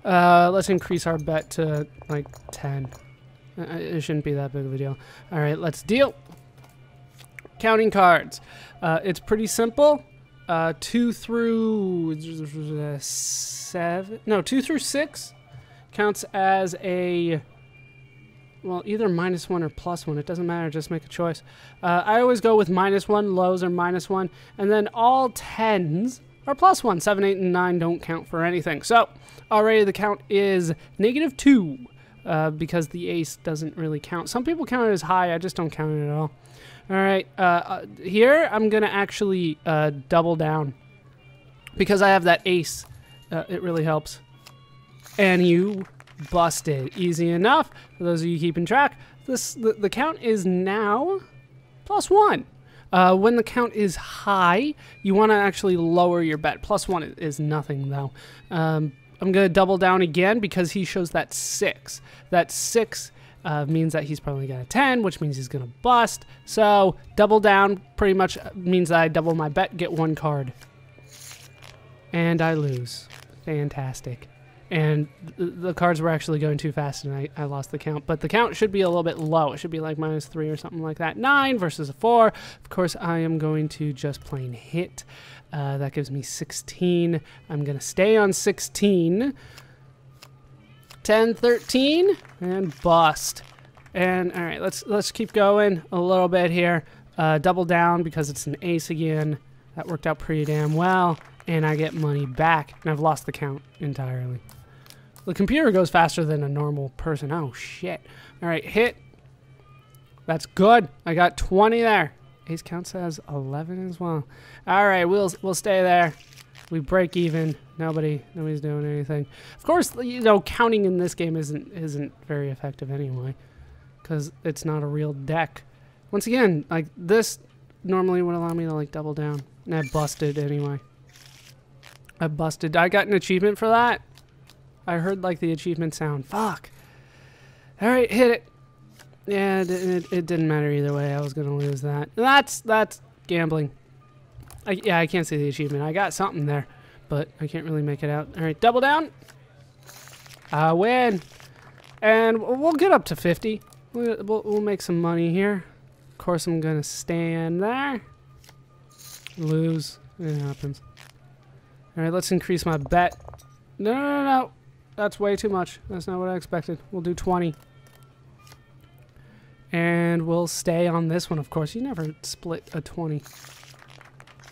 Let's increase our bet to like 10. It shouldn't be that big of a deal. All right, let's deal. Counting cards. It's pretty simple. 2 through 7. No, 2 through 6 counts as a, well, either -1 or +1. It doesn't matter. Just make a choice. I always go with -1. Lows are -1. And then all 10s are +1. 7, 8, and 9 don't count for anything. So already the count is -2 because the ace doesn't really count. Some people count it as high. I just don't count it at all. All right. Here I'm going to actually double down because I have that ace. It really helps. And you busted. Easy enough. For those of you keeping track, the count is now +1. When the count is high, you want to actually lower your bet. +1 is nothing, though. I'm going to double down again because he shows that 6. That 6 means that he's probably got a 10, which means he's going to bust. So double down pretty much means that I double my bet, get 1 card. And I lose. Fantastic. And the cards were actually going too fast, and I lost the count. But the count should be a little bit low. It should be like -3 or something like that. 9 versus a 4. Of course, I am going to just plain hit. That gives me 16. I'm going to stay on 16. 10, 13, and bust. And all right, let's keep going a little bit here. Double down because it's an ace again. That worked out pretty damn well. And I get money back. And I've lost the count entirely. The computer goes faster than a normal person. Oh, shit. All right, hit. That's good. I got 20 there. Ace counts as 11 as well. All right, we'll stay there. We break even. Nobody's doing anything. Of course, you know, counting in this game isn't very effective anyway, because it's not a real deck. Once again, like this normally would allow me to like double down, and I busted anyway. I busted. I got an achievement for that. I heard like the achievement sound. Fuck. All right, hit it. Yeah, it didn't matter either way. I was gonna lose that. That's gambling. Yeah, I can't see the achievement. I got something there, but I can't really make it out. All right, double down. I win, and we'll get up to 50. We'll make some money here. Of course, I'm gonna stand there. Lose. It happens. All right, let's increase my bet. No. That's way too much. That's not what I expected. We'll do 20. And we'll stay on this one, of course. You never split a 20.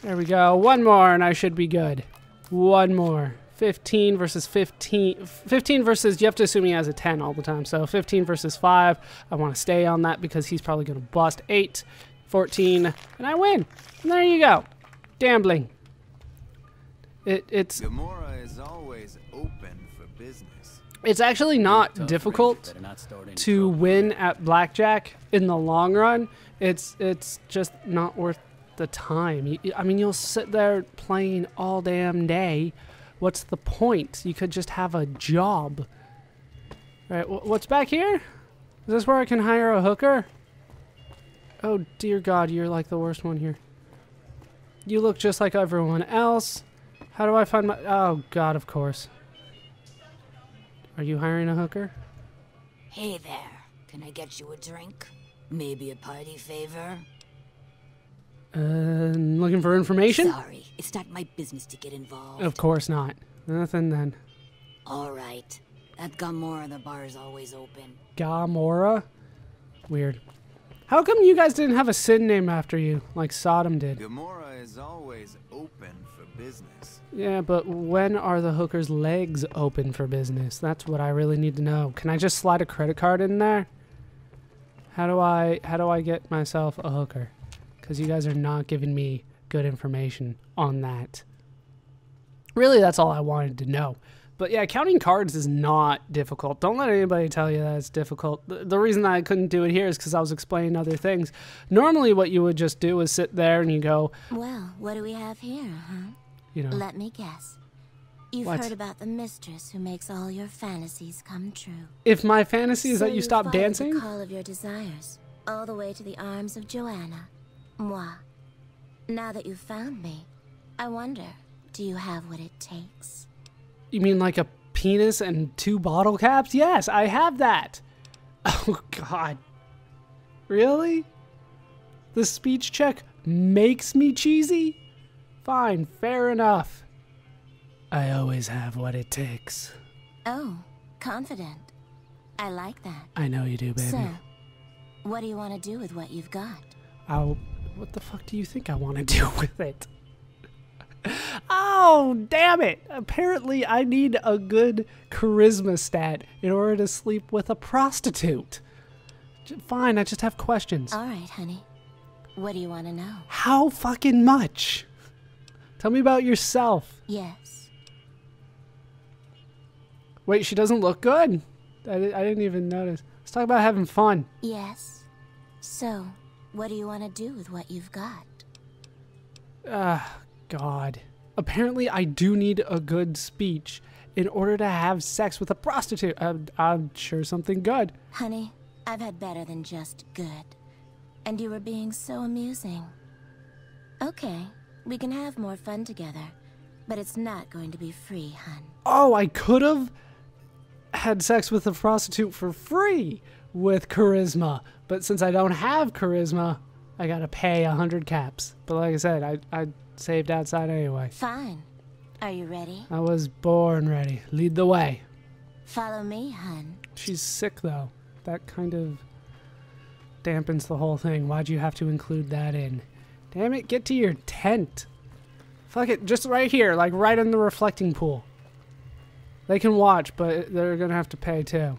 There we go. One more, and I should be good. One more. 15 versus 15. 15 versus, you have to assume he has a 10 all the time. So 15 versus 5. I want to stay on that because he's probably going to bust. 8, 14, and I win. And there you go. Gambling. It's Gamora is always open for business. It's actually not difficult to win at blackjack in the long run. It's just not worth the time. I mean, you'll sit there playing all damn day. What's the point? You could just have a job. All right, what's back here? Is this where I can hire a hooker? Oh, dear God, you're like the worst one here. You look just like everyone else. How do I find my... Oh, God, of course. Are you hiring a hooker? Hey there. Can I get you a drink? Maybe a party favor? Looking for information? Sorry, it's not my business to get involved. Of course not. Nothing then. All right. At Gamora, the bar is always open. Gamora? Weird. How come you guys didn't have a sin name after you, like Sodom did? Gamora is always open for business. Yeah, but when are the hooker's legs open for business? That's what I really need to know. Can I just slide a credit card in there? How do I get myself a hooker? Because you guys are not giving me good information on that. Really, that's all I wanted to know. But yeah, counting cards is not difficult. Don't let anybody tell you that it's difficult. The reason that I couldn't do it here is because I was explaining other things. Normally what you would just do is sit there and you go... Well, what do we have here, huh? You know... Let me guess. You've heard about the mistress who makes all your fantasies come true. If my fantasy is that you stop followed dancing? the call of your desires, all the way to the arms of Joanna. Moi. Now that you've found me, I wonder, do you have what it takes? You mean like a penis and 2 bottle caps? Yes, I have that. Oh, God. Really? The speech check makes me cheesy? Fine, fair enough. I always have what it takes. Oh, confident. I like that. I know you do, baby. So, what do you want to do with what you've got? What the fuck do you think I want to do with it? Oh, damn it. Apparently, I need a good charisma stat in order to sleep with a prostitute. Fine, I just have questions. All right, honey. What do you want to know? How fucking much? Tell me about yourself. Yes. Wait, she doesn't look good? I didn't even notice. Let's talk about having fun. Yes. So, what do you want to do with what you've got? God. Apparently, I do need a good speech in order to have sex with a prostitute. I'm sure something good. Honey, I've had better than just good. And you were being so amusing. Okay, we can have more fun together, but it's not going to be free, hun. Oh, I could have had sex with a prostitute for free with charisma. But since I don't have charisma, I gotta pay 100 caps. But like I said, I saved outside anyway. Fine. Are you ready? I was born ready. Lead the way. Follow me, hun. She's sick, though. That kind of dampens the whole thing. Why'd you have to include that in? Damn it, get to your tent. Fuck it, just right here, like right in the reflecting pool. They can watch, but they're gonna have to pay too.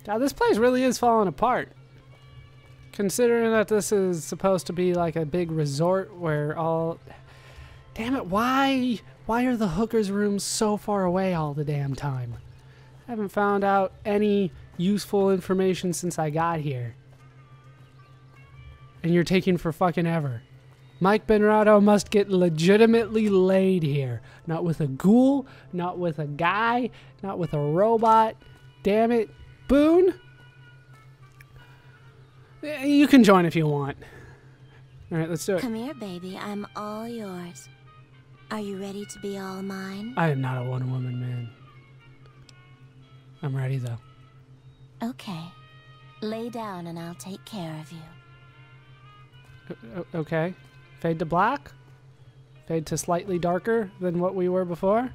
God, this place really is falling apart. Considering that this is supposed to be like a big resort where all... Damn it, why are the hookers' rooms so far away all the damn time? I haven't found out any useful information since I got here. And you're taking for fucking ever. Mike Benrado must get legitimately laid here. Not with a ghoul, not with a guy, not with a robot. Damn it. Boone? You can join if you want. Alright, let's do it. Come here, baby. I'm all yours. Are you ready to be all mine? I am not a one-woman man. I'm ready, though. Okay. Lay down and I'll take care of you. Okay. Fade to black? Fade to slightly darker than what we were before?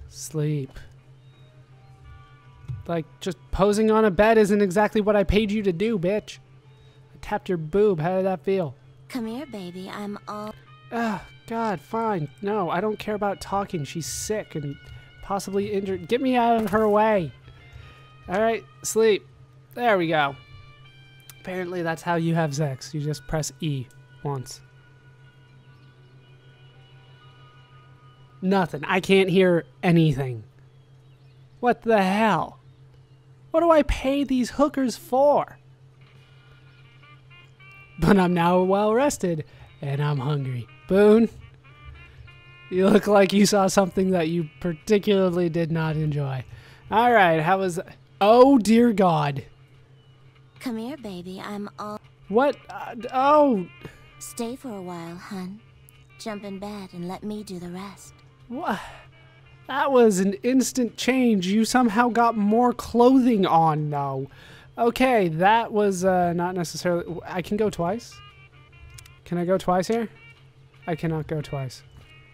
Sleep. Like, just posing on a bed isn't exactly what I paid you to do, bitch. I tapped your boob. How did that feel? Come here, baby. I'm all... God, fine. No, I don't care about talking. She's sick and possibly injured. Get me out of her way. Alright, sleep. There we go. Apparently that's how you have sex. You just press E once. Nothing. I can't hear anything. What the hell? What do I pay these hookers for? But I'm now well rested and I'm hungry. Boone, you look like you saw something that you particularly did not enjoy. All right, how was... Oh, dear God. Come here, baby. I'm all... What? Oh. Stay for a while, hun. Jump in bed and let me do the rest. What? That was an instant change. You somehow got more clothing on, though. Okay, that was not necessarily... I can go twice? Can I go twice here? I cannot go twice.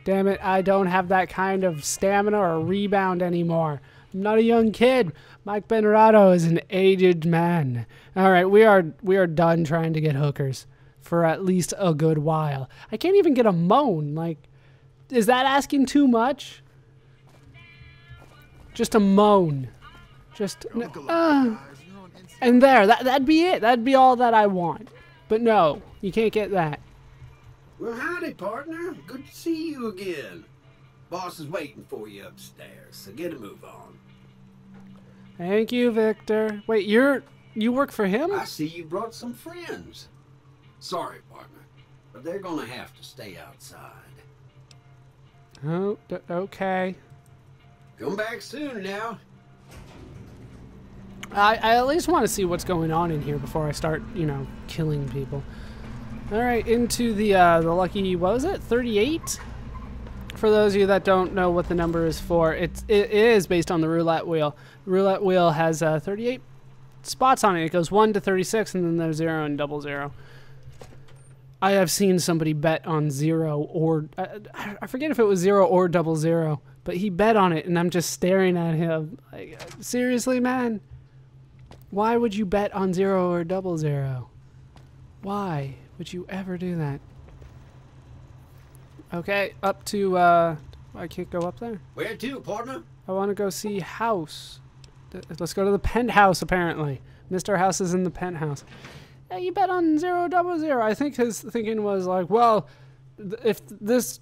Damn it, I don't have that kind of stamina or rebound anymore. I'm not a young kid. Mike Benrado is an aged man. All right, we are done trying to get hookers for at least a good while. I can't even get a moan. Like, is that asking too much? Just a moan. Just... and there, that'd be it. That'd be all that I want. But no, you can't get that. Well, howdy, partner. Good to see you again. Boss is waiting for you upstairs, so get a move on. Thank you, Victor. Wait, you work for him? I see you brought some friends. Sorry, partner, but they're gonna have to stay outside. Oh, okay. Come back soon now. I at least want to see what's going on in here before I start, you know, killing people. All right, into the lucky, what was it, 38? For those of you that don't know what the number is for, it is based on the roulette wheel. The roulette wheel has 38 spots on it. It goes 1 to 36, and then there's 0 and 00. I have seen somebody bet on 0 or I forget if it was 0 or 00, but he bet on it, and I'm just staring at him like, seriously, man? Why would you bet on 0 or 00? Why would you ever do that? Okay, up to, I can't go up there. Where to, partner? I want to go see House. Let's go to the penthouse, apparently. Mr. House is in the penthouse. Yeah, you bet on 0 00. I think his thinking was like, well, if the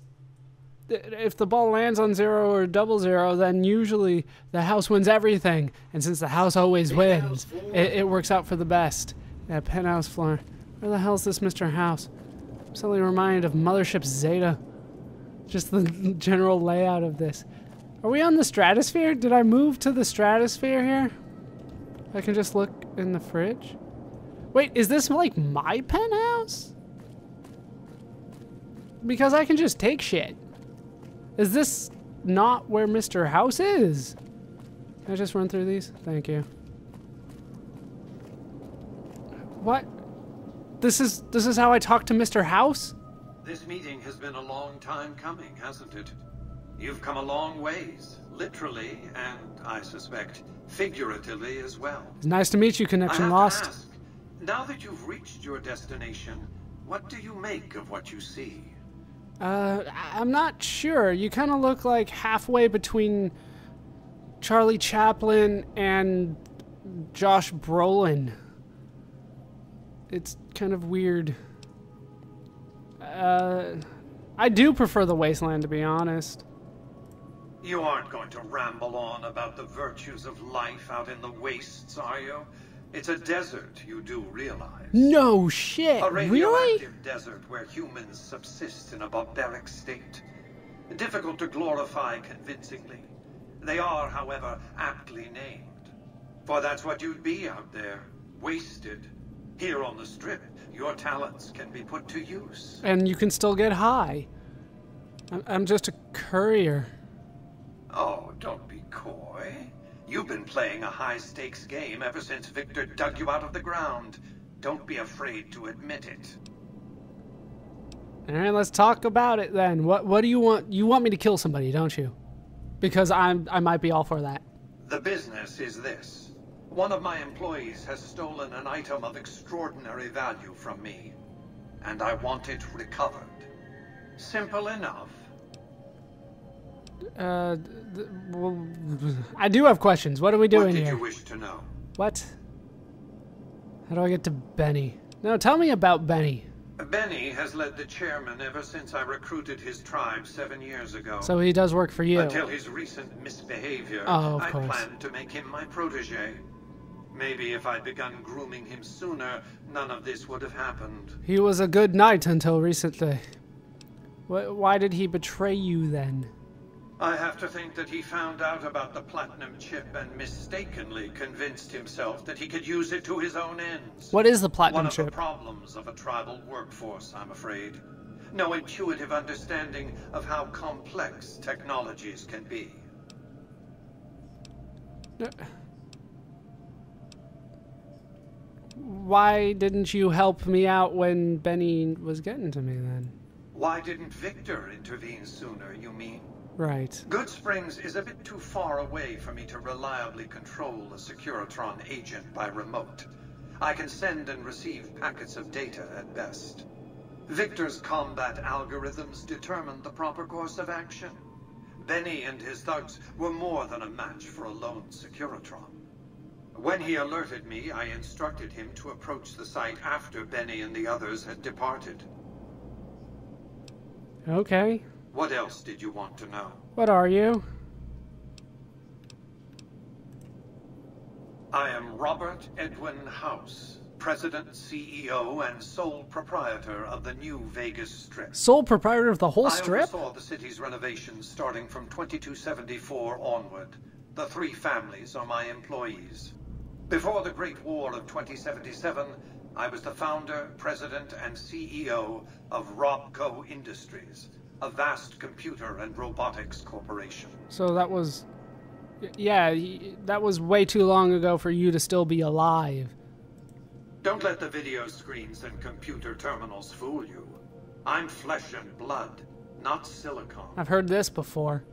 ball lands on 0 or 00, then usually the house wins everything. And since the house always wins, it works out for the best. Yeah, penthouse floor. Where the hell's this Mr. House? I'm suddenly reminded of Mothership Zeta. Just the general layout of this. Are we on the stratosphere? Did I move to the stratosphere here? I can just look in the fridge. Wait, is this like my penthouse? Because I can just take shit. Is this not where Mr. House is? Can I just run through these? Thank you. What? This is how I talk to Mr. House? This meeting has been a long time coming, hasn't it? You've come a long ways, literally, and I suspect figuratively as well. It's nice to meet you, Connection I have Lost. to ask, now that you've reached your destination, what do you make of what you see? I'm not sure. You kind of look like halfway between Charlie Chaplin and Josh Brolin. It's kind of weird. I do prefer the wasteland, to be honest. You aren't going to ramble on about the virtues of life out in the wastes, are you? It's a desert, you do realize. No shit, A really? radioactive desert where humans subsist in a barbaric state. Difficult to glorify convincingly. They are, however, aptly named. For that's what you'd be out there, wasted. Here on the Strip, your talents can be put to use. And you can still get high. I'm just a courier. Oh, don't be coy. You've been playing a high-stakes game ever since Victor dug you out of the ground. Don't be afraid to admit it. All right, let's talk about it then. What do you want? You want me to kill somebody, don't you? Because I might be all for that. The business is this. One of my employees has stolen an item of extraordinary value from me, and I want it recovered. Simple enough. Well, I do have questions. What are we doing here? What did you wish to know? What? How do I get to Benny? No, tell me about Benny. Benny has led the chairman ever since I recruited his tribe 7 years ago. So he does work for you. Until his recent misbehavior, Oh, of I course. planned to make him my protege. Maybe if I'd begun grooming him sooner, none of this would have happened. He was a good knight until recently. Why did he betray you then? I have to think that he found out about the platinum chip and mistakenly convinced himself that he could use it to his own ends. What is the platinum One of chip? the problems of a tribal workforce, I'm afraid. No intuitive understanding of how complex technologies can be. Why didn't you help me out when Benny was getting to me then? Why didn't Victor intervene sooner, you mean? Right. Good Springs is a bit too far away for me to reliably control a Securitron agent by remote. I can send and receive packets of data at best. Victor's combat algorithms determined the proper course of action. Benny and his thugs were more than a match for a lone Securitron. When he alerted me, I instructed him to approach the site after Benny and the others had departed. Okay. What else did you want to know? What are you? I am Robert Edwin House, President, CEO, and sole proprietor of the new Vegas Strip. Sole proprietor of the whole strip? I oversaw the city's renovations starting from 2274 onward. The 3 families are my employees. Before the Great War of 2077, I was the founder, president, and CEO of Robco Industries, a vast computer and robotics corporation. So that was... Yeah, that was way too long ago for you to still be alive. Don't let the video screens and computer terminals fool you. I'm flesh and blood, not silicon. I've heard this before.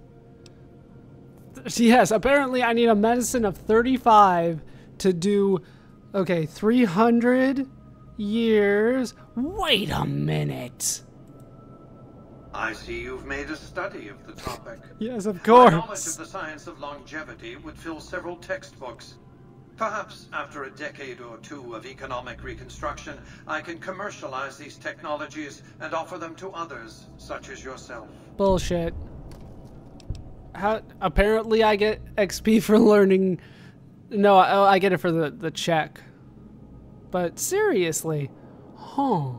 Yes, apparently I need a medicine of 35 to do... Okay, 300 years... Wait a minute. I see you've made a study of the topic. Yes, of My course. knowledge of the science of longevity would fill several textbooks. Perhaps after a decade or two of economic reconstruction, I can commercialize these technologies and offer them to others, such as yourself. Bullshit. How? Apparently I get XP for learning... No, I get it for the check. But seriously. Huh.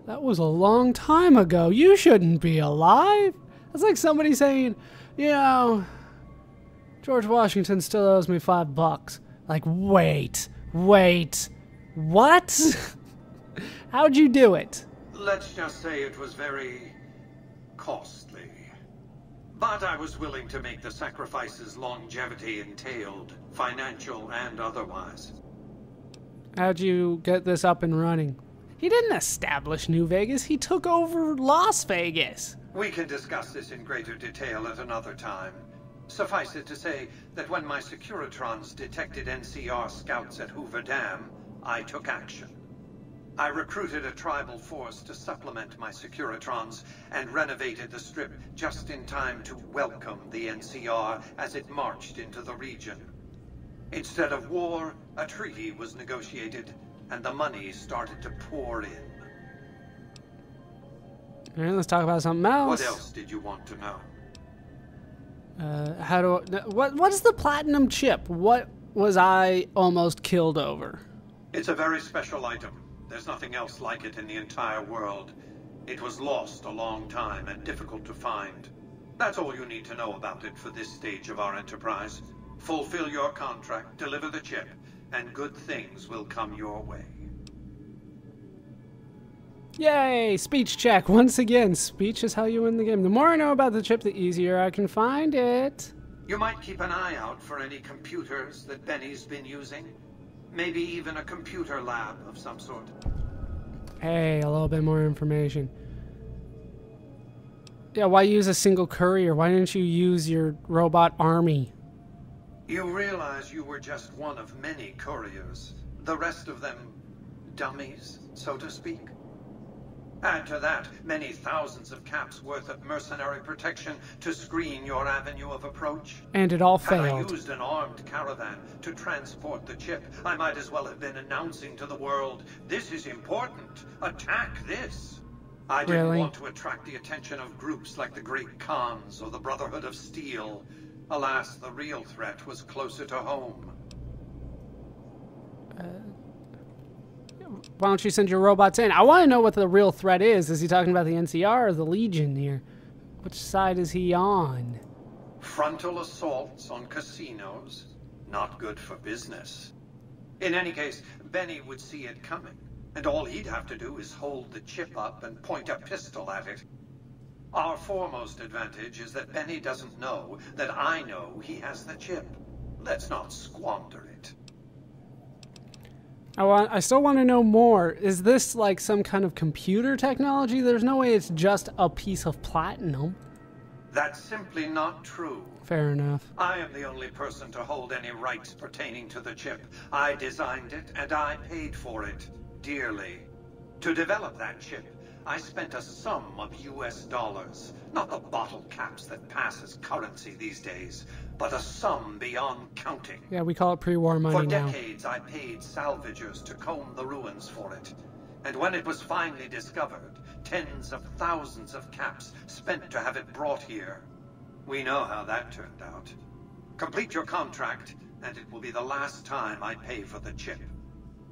That was a long time ago. You shouldn't be alive. That's like somebody saying, you know, George Washington still owes me $5. Like, wait, what? How'd you do it? Let's just say it was very costly. But I was willing to make the sacrifices longevity entailed, financial and otherwise. How'd you get this up and running? He didn't establish New Vegas. He took over Las Vegas. We can discuss this in greater detail at another time. Suffice it to say that when my Securitrons detected NCR scouts at Hoover Dam, I took action. I recruited a tribal force to supplement my Securitrons and renovated the Strip just in time to welcome the NCR as it marched into the region. Instead of war, a treaty was negotiated, and the money started to pour in. All right, let's talk about something else. What else did you want to know? What is the platinum chip? What was I almost killed over? It's a very special item. There's nothing else like it in the entire world. It was lost a long time and difficult to find. That's all you need to know about it for this stage of our enterprise. Fulfill your contract, deliver the chip, and good things will come your way. Yay! Speech check. Once again, speech is how you win the game. The more I know about the chip, the easier I can find it. You might keep an eye out for any computers that Benny's been using. Maybe even a computer lab of some sort. Hey, a little bit more information. Yeah, why use a single courier? Why didn't you use your robot army? You realize you were just one of many couriers. The rest of them, dummies, so to speak. Add to that many thousands of caps worth of mercenary protection to screen your avenue of approach. And it all Had I failed. used an armed caravan to transport the chip, I might as well have been announcing to the world, this is important, attack this. I didn't Really? want to attract the attention of groups like the Great Khans or the Brotherhood of Steel. Alas, the real threat was closer to home. Why don't you send your robots in? I want to know what the real threat is. Is he talking about the NCR or the Legion here? Which side is he on? Frontal assaults on casinos, not good for business. In any case, Benny would see it coming, and all he'd have to do is hold the chip up and point a pistol at it. Our foremost advantage is that Benny doesn't know that I know he has the chip. Let's not squander it. I still want to know more. Is this like some kind of computer technology? There's no way it's just a piece of platinum. That's simply not true. Fair enough. I am the only person to hold any rights pertaining to the chip. I designed it, and I paid for it, dearly. To develop that chip, I spent a sum of US dollars. Not the bottle caps that pass as currency these days, but a sum beyond counting. Yeah, we call it pre-war money For now. decades, I paid salvagers to comb the ruins for it. And when it was finally discovered, tens of thousands of caps spent to have it brought here. We know how that turned out. Complete your contract, and it will be the last time I pay for the chip.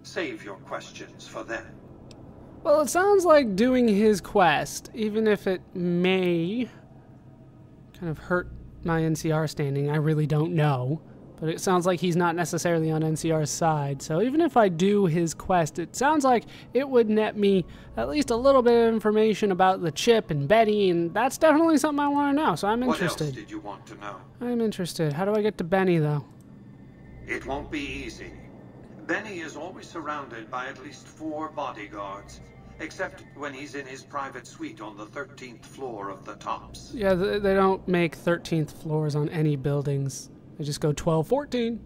Save your questions for then. Well, it sounds like doing his quest, even if it may kind of hurt my NCR standing. I really don't know. But it sounds like he's not necessarily on NCR's side. So even if I do his quest, it sounds like it would net me at least a little bit of information about the chip and Benny, and that's definitely something I want to know, so I'm interested. What else did you want to know? I'm interested. How do I get to Benny, though? It won't be easy. Benny is always surrounded by at least 4 bodyguards, except when he's in his private suite on the 13th floor of the Tops. Yeah, they don't make 13th floors on any buildings. They just go 12, 14.